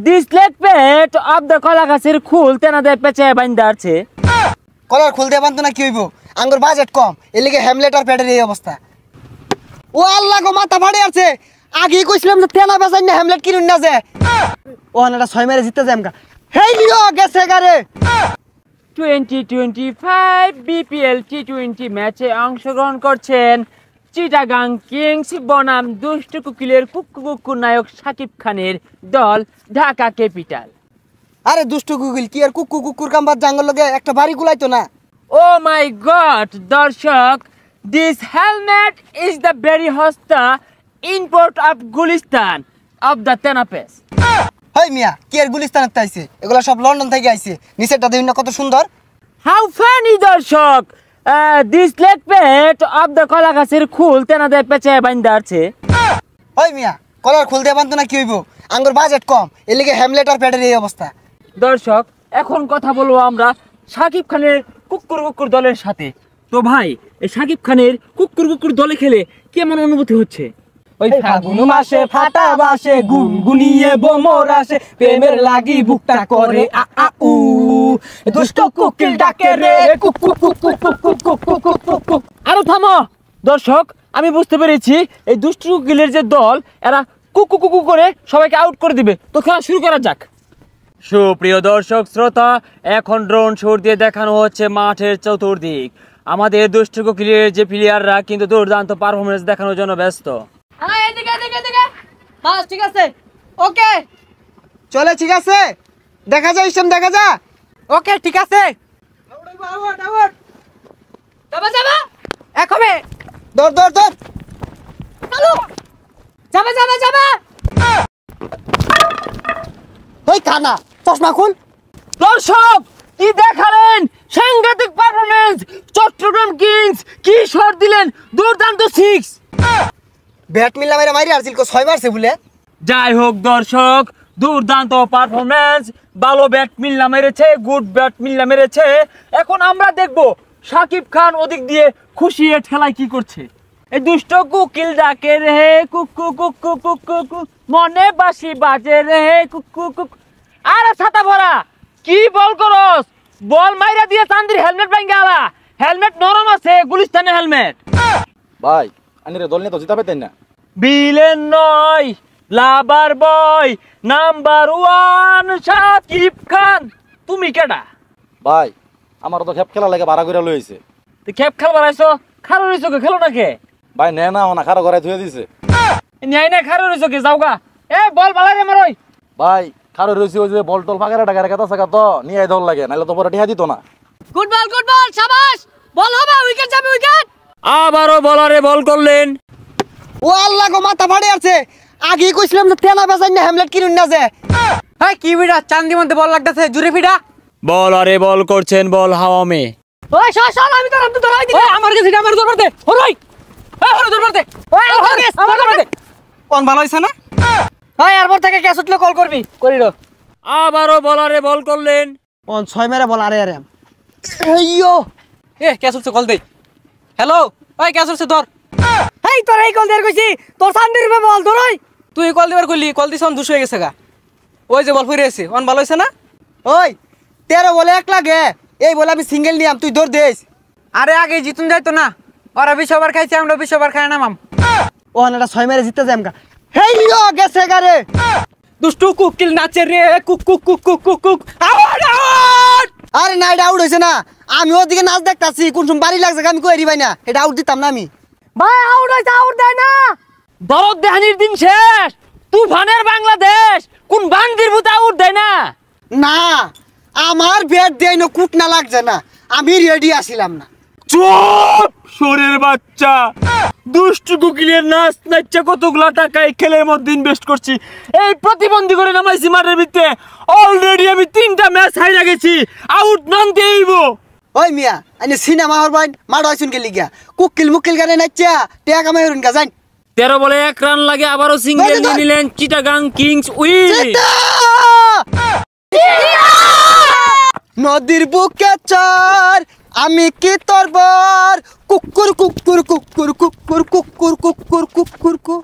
This leg পেট of the কলা গাছের খুল তেনাদের পেঁচে বাইন্দা আছে। কলার খুলতে পারতো না কি হইব, আঙ্গুর বাজেট কম, এর লিগে হ্যামলেট আর পেটের এই অবস্থা। ও আল্লাহ গো, মাথা ফাড়ে আছে। আগে কইছিলাম যে তেনা বেচাই না হ্যামলেট কিনুন না যে। ও আনাটা 6 মেরে জিততে যাম গা। হেই লিও গেছে গারে। 2025 বিপিএল টি20 ম্যাচে অংশগ্রহণ করছেন চিটাগাং কিংস বনাম দুষ্টু কুকিলের কুক্কু নায়ক শাকিব খানের দল ঢাকা ক্যাপিটাল। আরে দুষ্টু কুকিল কি আর কুকুর কাম্বার জাঙ্গল লগে একটা বাড়ি গুলাইতো না? ও মাই গড দর্শক, this helmet is the very হস্তা import of Gulistan of the তেনাপেস। হেই মিয়া, কি আর গুলিস্তানের আইছে? এগুলা সব লন্ডন থেকে আইছে। নিচেরটা দেখুন না কত সুন্দর। হাউ ফানি দর্শক, দিস লেগ পেট অফ দ্য কলা গাছের খুল তেনাদের পেঁচে বাইন্দা আছে। ওই মিয়া, কলার খুলতে পারতো না কি হইব, আঙ্গুর বাজেট কম, এর লিগে হ্যামলেট আর পেটের এই অবস্থা। দর্শক, এখন কথা বলবো আমরা শাকিব খানের কুকুর দলের সাথে। তো ভাই, এই শাকিব খানের কুকুর দলে খেলে কেমন অনুভূতি হচ্ছে? ওই ফাগুন মাসে ফাটা বাসে গুনগুনিয়ে বোমর আসে, প্রেমের লাগি বুকটা করে আ আ উ, দুষ্ট কুকিল ডাকে রে কুকু কুকু কুকু কুকু কুকু। আরো থামো দর্শক, আমি বুঝতে পেরেছি এই দুষ্টু কুকিলের যে দল, এরা কুকু করে সবাইকে আউট করে দিবে। তো খেলা শুরু করা যাক। সুপ্রিয় দর্শক শ্রোতা, এখন ড্রোন শট দিয়ে দেখানো হচ্ছে মাঠের চতুর্দিক। আমাদের দুষ্টু কুকিলের যে প্লেয়াররা কিন্তু দুর্দান্ত পারফরমেন্স দেখানোর জন্য ব্যস্ত। ঠিক আছে, ওকে চলে, ঠিক আছে, দেখা যায় ইসম, দেখা যা। ওকে ঠিক আছে, যাবা যাবা একবে দৌড় দৌড় দৌড়, চালু, যাবা যাবা যাবা। ওই কানা চশমা খুল। দর্শক, কি দেখালেন সাংঘাতিক পারফরমেন্স! চট্টগ্রাম কিংস কি শট দিলেন, দুর্দান্ত 6। ব্যাট মিললাম এরা মারি আসছিল 6 মারছে বলে। যাই হোক দর্শক, দুর্দান্ত পারফরমেন্স, ভালো ব্যাট মিল্লা মেরেছে, গুড ব্যাট মিল্লা মেরেছে। এখন আমরা দেখব শাকিব খান ওদিক দিয়ে খুশিয়ে ঠেলায় কি করছে। এই দুষ্ট কুকিল ডাকে রে কুকু কুকু কুকু কুকু, মনে বাসি বাজে রে কুকু কুকু। আরে ছাতা ভরা, কি বল করস? বল মাইরা দিয়ে চান্দির হেলমেট ভাঙ্গা আলা। হেলমেট নরম আছে, গুলিস্তানের হেলমেট। ভাই আনিরে দল নিয়ে তো জিতা পেতেন না। বিলেন নয়, লাভার বয় নাম্বার 1 শাকিব খান। তুমি কেডা? ভাই আমার তো খেপ খেলা লাগে ভাড়া করে লইছে। তুই খেপ খেলবার আইছো? খারো রইছো কে? খেলো না কে? ভাই নে না না খারো ঘরে ধুয়ে দিছে। ন্যায় না খারো রইছো কে? যাওগা। এ বল বালাই রে মারই। ভাই খারো রইছি, ওই যে বল টল ফাঁকা টাকা কাটা থাকা তো নিয়ে দল লাগে, নাহলে তো পরে টিহা দিত না। গুড বল শাবাশ, বল হবে, উইকেট যাবে, উইকেট। আবারও বলারে বল করলেন। ও আল্লাহ গো, মাথা ফাড়ে আছে। আগে কইছিলাম যে তেনা বেচাই না হ্যামলেট কিনুন না যে। হ্যাঁ কি বিড়া, চান্দি মধ্যে বল লাগতেছে, জুরে ফিডা। বলারে বল করছেন, বল হাওয়া মে। ওই শাল আমি তো রামতে ধরাই দিই। আমার কাছে আমার দরবার দে, হরই হরই দরবার দে। ওই আমার দরবার দে। কোন ভালো হইছে না? ওই এরপর থেকে ক্যাচ উঠলে কল করবি, করি রে। আবারও বলারে বল করলেন। কোন 6 মেরে বল। আরে আরে এইয়ো, এ ক্যাচ উঠছে, কল দে। হ্যালো, ওই ক্যাচ উঠছে, ধর। এই তোর এই কল দেয়ার কইছি, তোর চান্দির রূপে বল ধরই। তুই কল দিবার কইলি, কল দিছ, দুশ হয়ে গেছে গা। ওই যে বল ফিরে আছে, অন ভালো হইছে না? ওই 13 বলে 1 লাগে, এই বলে আমি সিঙ্গেল নিয়াম, তুই দৌড় দেস। আরে আগে জিতুন যাইতো না, ওরা 20 ওভার খাইছে, আমরা 20 ওভার খাই না মাম। ও আনাটা 6 মেরে জিততে যাম গা। হেই লিও গেছে গারে। দুষ্টু কুকিল নাচে রে cook cook cook cook cook cook. Out out. আরে না, এটা আউট হইছে না। আমি ওদিকে নাচ দেখতাছি, কোন সময় বাড়ি লাগছে আমি কই ভাই না, এটা আউট দিতাম না আমি। ভাই আউট হইছে, আউট দেয় না। দরদ দেহানির দিন শেষ, তুফানের বাংলাদেশ কোন বান্দির ভূত আউট দেয় না। না, আমার ব্যাট দেয় না, কুট না লাগছে না, আমি রেডি আসিলাম না। চুপ শোরের বাচ্চা, দুষ্টু কুকিলের নাচ নাচছে কতগুলা টাকা এই খেলের মধ্যে ইনভেস্ট করছি, এই প্রতিবন্ধী করে নামাইছি মাঠের ভিতরে। অলরেডি আমি 3টা ম্যাচ হাইরা গেছি, আউট নাম দেইব। ওই মিয়া, আনি সিনেমা হর বাইন মাড হইছুন কে লিগা, কুকিল মুকিল গানে নাচা টিয়া কামাই হরুন গা যাই। 13 বলে 1 রান লাগে, আবারও সিঙ্গেল নিয়ে নিলেন চিটাগাং কিংস উইন। নদীর বুকে চর, আমি কি তোর বর, কুকুর কুকুর কুকুর কুকুর কুকুর কুকুর কুকুর কুকুর।